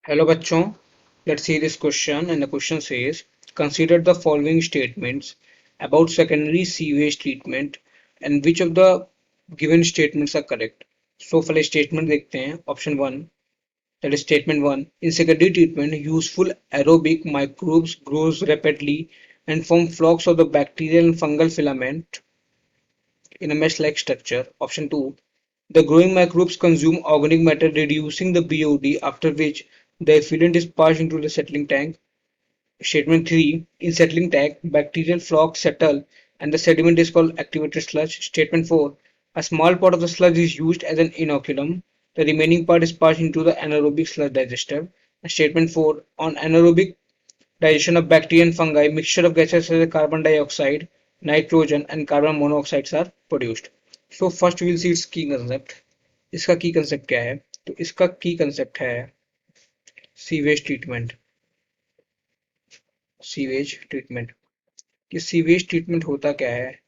Hello bachon, let's see this question and the question says consider the following statements about secondary sewage treatment and which of the given statements are correct. So पहले statement देखते हैं option 1 that is statement 1 in secondary treatment useful aerobic microbes grows rapidly and form flocks of the bacterial and fungal filament in a mesh-like structure. Option 2 the growing microbes consume organic matter reducing the BOD after which the effluent is passed into the settling tank. Statement 3 in settling tank, bacterial flocks settle and the sediment is called activated sludge. Statement 4 a small part of the sludge is used as an inoculum. The remaining part is passed into the anaerobic sludge digester. And statement 4 on anaerobic digestion of bacteria and fungi, mixture of gases such as carbon dioxide, nitrogen and carbon monoxides are produced. So first we will see its key concept. इसका की concept क्या है? तो इसका की concept है sewage treatment. Sewage treatment ये sewage treatment होता क्या है?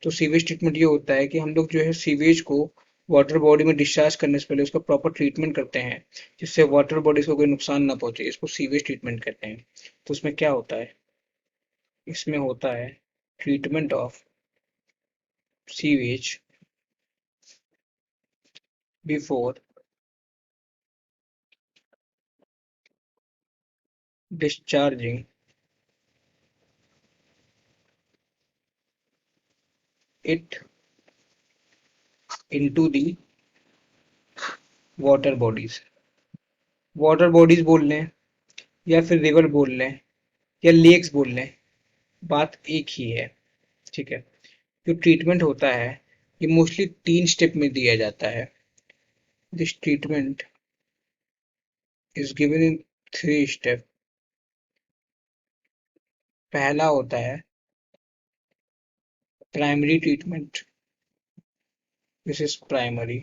तो सीवेज ट्रीटमेंट ये होता है कि हम लोग जो है सीवेज को वाटर बॉडी में डिस्चार्ज करने से पहले उसका प्रॉपर ट्रीटमेंट करते हैं जिससे वाटर बॉडीज को कोई नुकसान ना पहुंचे। इसको सीवेज ट्रीटमेंट कहते हैं। तो उसमें क्या होता है? इसमें होता है treatment of sewage before discharging it into the water bodies. Water bodies बोल लें या फिर रिवर बोल लें या लेक्स बोल लें, बात एक ही है। ठीक है। जो ट्रीटमेंट होता है ये मोस्टली 3 स्टेप में दिया जाता है। This treatment is given in 3 step. पहला होता है primary treatment, this is primary.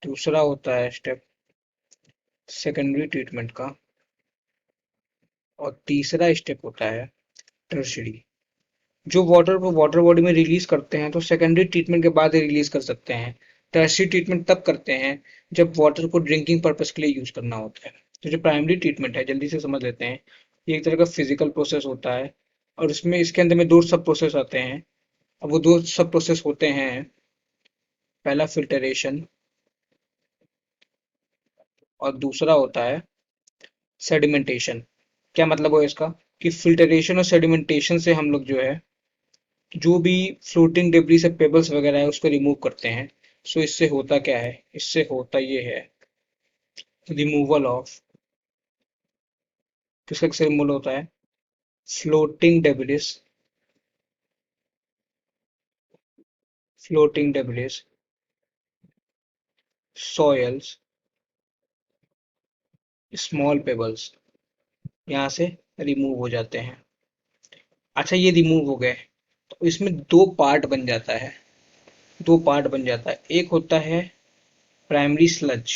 दूसरा होता है स्टेप सेकेंडरी ट्रीटमेंट का और तीसरा स्टेप होता है टर्शरी। जो वाटर को वाटर बॉडी में रिलीज करते हैं तो सेकेंडरी ट्रीटमेंट के बाद ही रिलीज कर सकते हैं। टर्शरी ट्रीटमेंट तब करते हैं जब वाटर को ड्रिंकिंग पर्पस के लिए यूज करना होता है। तो जो प्राइमरी ट्रीटमेंट है जल्दी से समझ लेते हैं। ये एक तरह का फिजिकल प्रोसेस होता है और इसमें इसके अंदर में 2 सब प्रोसेस आते हैं। अब वो 2 सब प्रोसेस होते हैं, पहला फिल्टरेशन और दूसरा होता है सेडिमेंटेशन। क्या मतलब हो इसका? कि फिल्टरेशन और सेडिमेंटेशन से हम लोग जो है जो भी फ्लोटिंग डेब्रिस से पेबल्स वगैरह है उसको रिमूव करते हैं। सो इससे होता क्या है? इससे होता ये है रिमूवल ऑफ, किसका रिमूवल होता है? Floating debris, floating debris, soils, small pebbles यहाँ से रिमूव हो जाते हैं। अच्छा ये रिमूव हो गए तो इसमें 2 पार्ट बन जाता है। 2 पार्ट बन जाता है। एक होता है प्राइमरी स्लज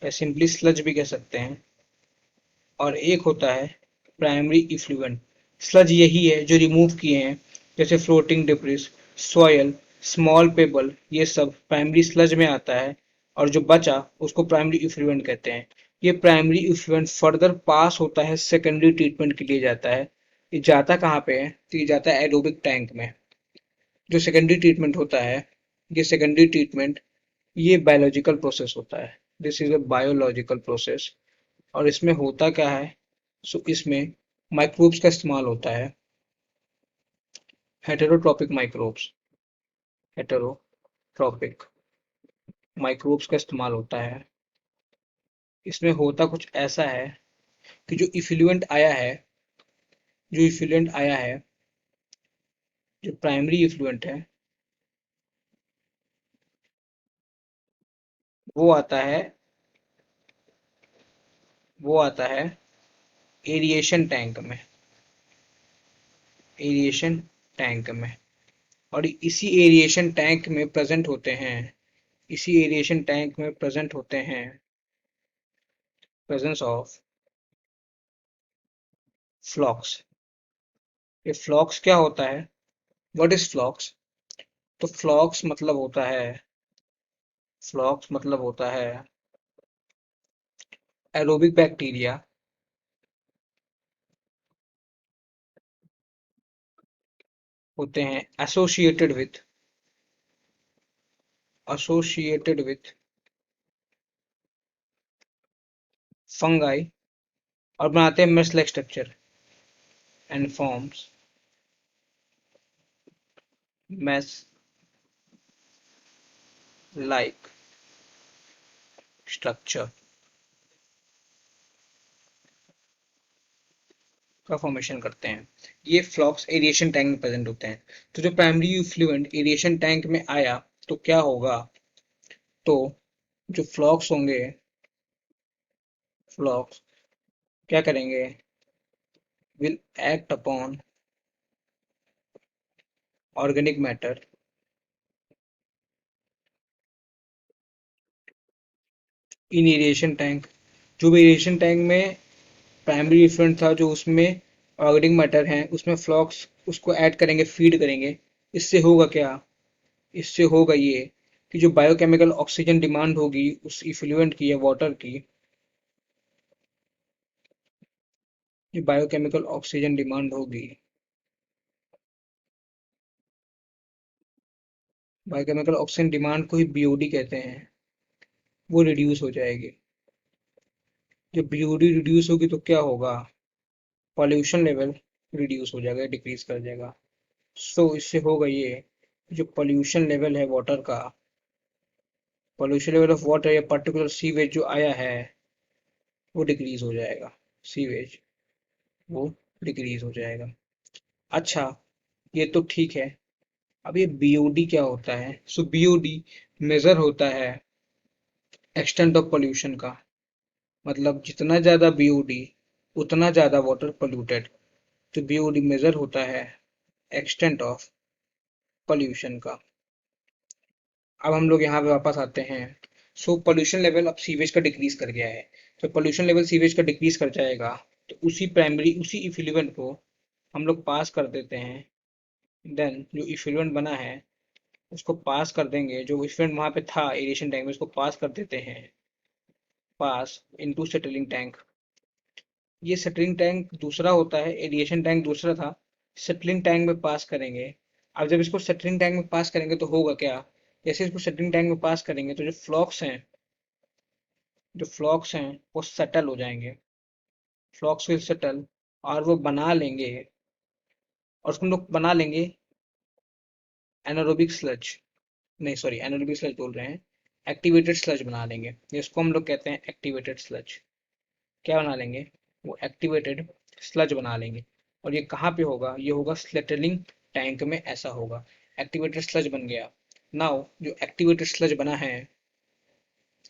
या सिंपली स्लज भी कह सकते हैं और एक होता है प्राइमरी इफ्लुएंट। स्लज यही है जो रिमूव किए हैं जैसे floating debris, soil, small payable, ये सब प्राइमरी स्लज में आता है और जो बचा उसको प्राइमरी इफ्लुएंट कहते हैं। ये प्राइमरी इफ्लुएंट फर्दर पास होता है सेकेंडरी ट्रीटमेंट के लिए जाता है। ये जाता कहाँ पे है? तो ये जाता है एरोबिक टैंक में। जो सेकेंडरी ट्रीटमेंट होता है, ये सेकेंडरी ट्रीटमेंट ये बायोलॉजिकल प्रोसेस होता है। This is a biological process. और इसमें होता क्या है? सो इसमें माइक्रोब्स का इस्तेमाल होता है, हेटेरोट्रॉपिक माइक्रोब्स, हेटेरोट्रॉपिक माइक्रोब्स का इस्तेमाल होता है। इसमें होता कुछ ऐसा है कि जो इफ्लुएंट आया है, जो इफ्लुएंट आया है, जो प्राइमरी इफ्लुएंट है वो आता है, वो आता है एरिएशन टैंक में, एरिएशन टैंक में। और इसी एरिएशन टैंक में प्रेजेंट होते हैं, इसी एरिएशन टैंक में प्रेजेंट होते हैं प्रेजेंस ऑफ फ्लॉक्स। ये फ्लॉक्स क्या होता है? What is flux? तो फ्लॉक्स मतलब होता है, फ्लॉक्स मतलब होता है एरोबिक बैक्टीरिया होते हैं एसोसिएटेड विथ फंगाई और बनाते हैं mesh like structure and forms mesh like structure का फॉर्मेशन करते हैं। ये फ्लॉक्स एरिएशन टैंक में प्रेजेंट होते हैं। तो जो प्राइमरी इफ्लुएंट एरिएशन टैंक में आया तो क्या होगा, तो जो फ्लॉक्स होंगे, फ्लॉक्स क्या करेंगे, will act upon organic matter in aeration tank. जो भी एरिएशन टैंक में प्राइमरी इफ्लुएंट था, जो उसमें ऑर्गेनिक मैटर है, उसमें फ्लॉक्स उसको ऐड करेंगे, फीड करेंगे। इससे होगा क्या, इससे होगा ये कि जो बायोकेमिकल ऑक्सीजन डिमांड होगी उस इफ्लुएंट की या वाटर की, जो बायोकेमिकल ऑक्सीजन डिमांड होगी, बायोकेमिकल ऑक्सीजन डिमांड को ही बीओडी कहते हैं, वो रिड्यूस हो जाएगी। जब बीओडी रिड्यूस होगी तो क्या होगा, पॉल्यूशन लेवल रिड्यूस हो जाएगा, डिक्रीज कर जाएगा। सो इससे होगा ये, जो पॉल्यूशन लेवल है वाटर का, पॉल्यूशन लेवल ऑफ वाटर या पर्टिकुलर सीवेज जो आया है वो डिक्रीज हो जाएगा, सीवेज वो डिक्रीज हो जाएगा। अच्छा, ये तो ठीक है। अब ये बीओडी क्या होता है, सो बीओडी मेजर होता है एक्सटेंट ऑफ पोल्यूशन का, मतलब जितना ज्यादा बीओडी उतना ज्यादा वाटर पोल्यूटेड। तो बीओडी मेजर होता है एक्सटेंट ऑफ पोल्यूशन का। अब हम लोग यहाँ पे वापस आते हैं। सो पोल्यूशन लेवल अब सीवेज का डिक्रीज कर गया है। तो पोल्यूशन लेवल सीवेज का डिक्रीज कर जाएगा, तो उसी इफ्लुएंट को हम लोग पास कर देते हैं। देन जो इफ्लुएंट बना है उसको पास कर देंगे, जो इफ्लुएंट वहां पे था एरिएशन टैंक में उसको पास कर देते हैं, पास इनटू सेटलिंग टैंक। ये सेटलिंग टैंक दूसरा होता है, एरिएशन टैंक दूसरा था, सेटलिंग टैंक में पास करेंगे। अब जब इसको सेटलिंग टैंक में पास करेंगे तो होगा क्या, जैसे इसको सेटलिंग टैंक में पास करेंगे तो जो फ्लॉक्स हैं वो सेटल हो जाएंगे, फ्लॉक्स विल सेटल, और वो बना लेंगे, और उसको हम लोग बना लेंगे एनारोबिक स्लज, नहीं सॉरी एनारोबिक स्लज बोल रहे हैं, एक्टिवेटेड स्लज बना लेंगे, जिसको हम लोग कहते हैं एक्टिवेटेड स्लज। क्या बना लेंगे, वो एक्टिवेटेड स्लज बना लेंगे। और ये कहाँ पे होगा, ये होगा स्लेटरिंग टैंक में, ऐसा होगा। एक्टिवेटेड स्लज बन गया। नाउ जो एक्टिवेटेड स्लज बना है,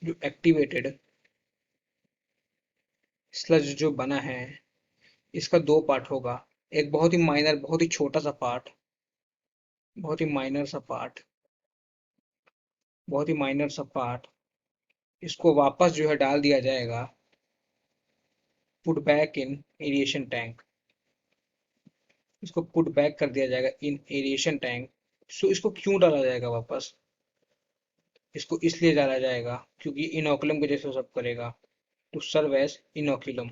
जो एक्टिवेटेड स्लज जो बना है, इसका दो पार्ट होगा। एक बहुत ही माइनर, बहुत ही छोटा सा पार्ट, बहुत ही माइनर सा पार्ट, बहुत ही माइनर सा पार्ट, इसको वापस जो है डाल दिया जाएगा, put back in aeration tank. इसको पुट बैक कर दिया जाएगा इन एरिएशन टैंक। सो इसको क्यों डाला जाएगा वापस, इसको इसलिए डाला जाएगा क्योंकि इनोकुलम के जैसे सब करेगा, to serve as inoculum.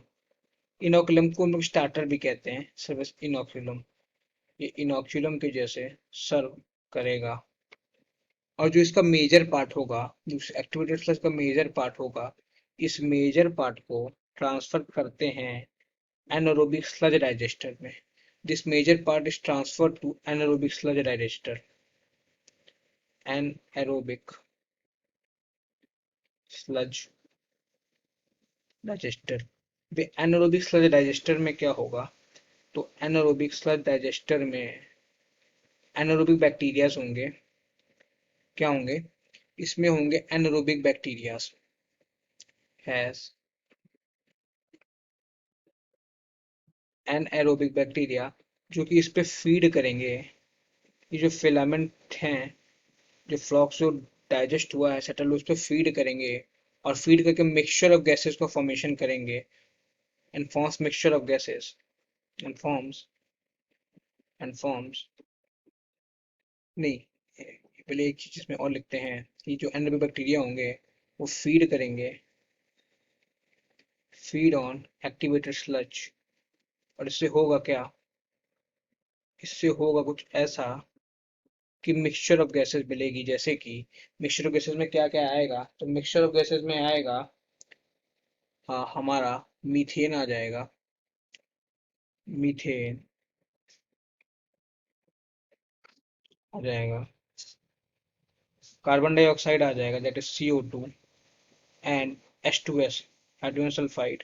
Inoculum को हम लोग स्टार्टर भी कहते हैं, सर्व एज इनोकुलम। ये इनोकुलम के जैसे सर्व करेगा। और जो इसका मेजर पार्ट होगा, जो एक्टिवेटेड स्लज का मेजर पार्ट होगा, इस मेजर पार्ट को ट्रांसफर करते हैं anaerobic sludge digester में। This major part is transferred to anaerobic sludge digester, anaerobic sludge digester। Way anaerobic sludge digester में क्या होगा, तो anaerobic sludge digester में anaerobic बैक्टीरियाज होंगे। क्या होंगे, इसमें होंगे anaerobic bacterias, has anaerobic bacteria, जो कि इस पे फीड करेंगे। ये जो फिलामेंट हैं, जो फ्लॉक्स जो डाइजेस्ट हुआ है सेटल, उस पर फीड करेंगे, और फीड करके मिक्सचर ऑफ गैसेस को फॉर्मेशन करेंगे, and forms mixture of gases, and forms नहीं, पहले एक चीज इसमें और लिखते हैं कि जो एनारोबिक बैक्टीरिया होंगे वो फीड करेंगे, फीड ऑन एक्टिवेटेड स्लज। और इससे होगा क्या? इससे होगा कुछ ऐसा कि मिक्सचर ऑफ गैसेस मिलेगी, जैसे कि मिक्सचर ऑफ गैसेस में क्या क्या आएगा, तो मिक्सचर ऑफ गैसेस में आएगा हाँ हमारा मीथेन आ जाएगा, मीथेन आ जाएगा, कार्बन डाइऑक्साइड आ जाएगा that is CO2, and H2S hydrogen sulphide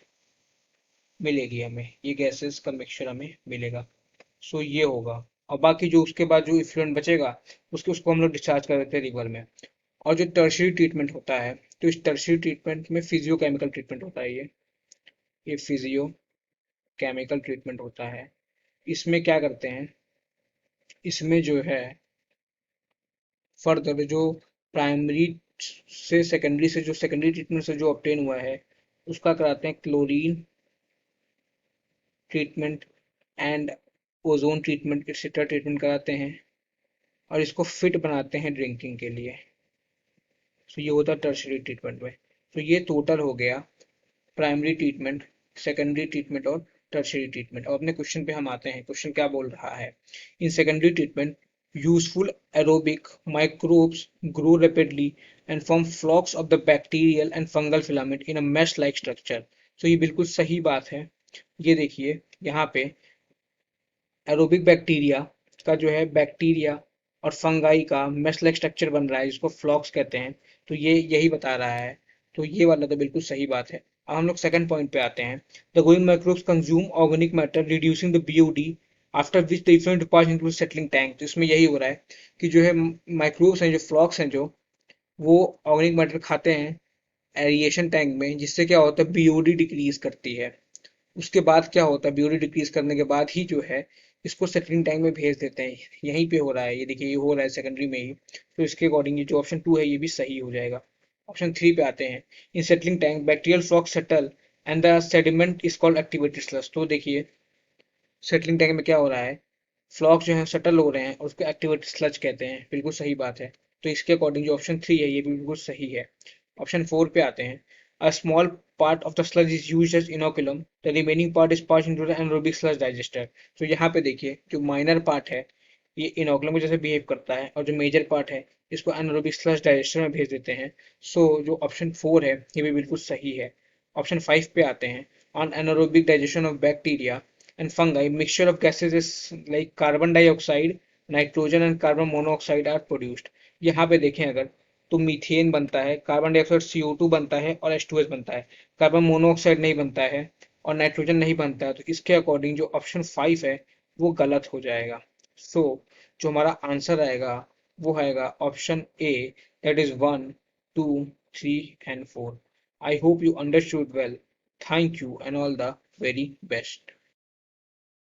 मिलेगी हमें, ये गैसेस का मिक्सचर हमें मिलेगा। सो ये होगा। और बाकी जो उसके बाद जो इफ्लुएंट बचेगा उसको हम लोग डिस्चार्ज कर देते हैं रिवर में। और जो टर्शियरी ट्रीटमेंट होता है, तो इस टर्शियरी ट्रीटमेंट में फिजियोकेमिकल ट्रीटमेंट होता है ये फिजियो केमिकल ट्रीटमेंट होता है। इसमें क्या करते हैं, इसमें जो है फर्दर जो प्राइमरी से जो सेकेंडरी ट्रीटमेंट से जो ऑब्टेन हुआ है उसका कराते हैं chlorine treatment and ozone treatment etcetera treatment कराते हैं, और इसको फिट बनाते हैं ड्रिंकिंग के लिए। तो ये होता है टर्शरी ट्रीटमेंट में। तो ये टोटल हो गया प्राइमरी ट्रीटमेंट, सेकेंडरी ट्रीटमेंट और टर्शरी ट्रीटमेंट। और अपने क्वेश्चन पे हम आते हैं, क्वेश्चन क्या बोल रहा है। In secondary treatment useful aerobic microbes grow rapidly and form flocs of the bacterial and fungal filament in a mesh like structure. तो ये बिल्कुल सही बात है। ये देखिए यहाँ पे एरोबिक बैक्टीरिया का जो है बैक्टीरिया और फंगाई का मेश स्ट्रक्चर बन रहा है जिसको फ्लॉक्स कहते हैं। तो ये यही बता रहा है। तो ये वाला तो बिल्कुल सही बात है। अब हम लोग सेकंड पॉइंट पे आते हैं। The going microbes consume organic matter reducing the BOD after which the effluent pass into settling tank. तो इसमें यही हो रहा है कि जो है माइक्रोब्स हैं, जो फ्लॉक्स हैं, जो वो ऑर्गेनिक मैटर खाते हैं एरिएशन टैंक में, जिससे क्या होता है BOD डिक्रीज करती है। उसके बाद क्या होता है, ब्यूरी डिक्रीज करने के बाद ही जो है इसको सेटलिंग टैंक में भेज देते हैं। यहीं पे हो रहा है, ये देखिए ये हो रहा है सेकेंडरी में ही। तो इसके अकॉर्डिंग ये जो ऑप्शन 2 है ये भी सही हो जाएगा। ऑप्शन 3 पे आते हैं। In settling tank bacterial floc settle and the sediment is called activated sludge. तो देखिए सेटलिंग टैंक में क्या हो रहा है, फ्लॉक्स जो है सेटल हो रहे हैं और उसको एक्टिवेटेड स्लज कहते हैं। बिल्कुल सही बात है। तो इसके अकॉर्डिंग जो ऑप्शन 3 है ये भी बिल्कुल सही है। ऑप्शन 4 पे आते हैं। A small part of the sludge is used as inoculum, the remaining part is pass into the anaerobic sludge digester. तो यहाँ पे देखिए जो माइनर पार्ट है ये इनोकुलम के जैसे बिहेव करता है, और जो मेजर पार्ट है इसको एनारोबिक स्लज डाइजेस्टर में भेज देते हैं। सो जो ऑप्शन 4 है ये भी बिल्कुल सही है। ऑप्शन 5 पे आते हैं। On anaerobic digestion of bacteria and fungi, mixture of gases is like carbon dioxide, nitrogen and carbon monoxide are produced. यहाँ पे देखें अगर, तो मीथेन बनता है, कार्बन डाइऑक्साइड CO2 बनता है और H2S बनता है। कार्बन मोनोऑक्साइड नहीं बनता है और नाइट्रोजन नहीं बनता है। तो इसके अकॉर्डिंग जो ऑप्शन 5 है वो गलत हो जाएगा। सो जो हमारा आंसर आएगा वो आएगा option A, that is 1, 2, 3 and 4। I hope you understood well. Thank you and all the very best.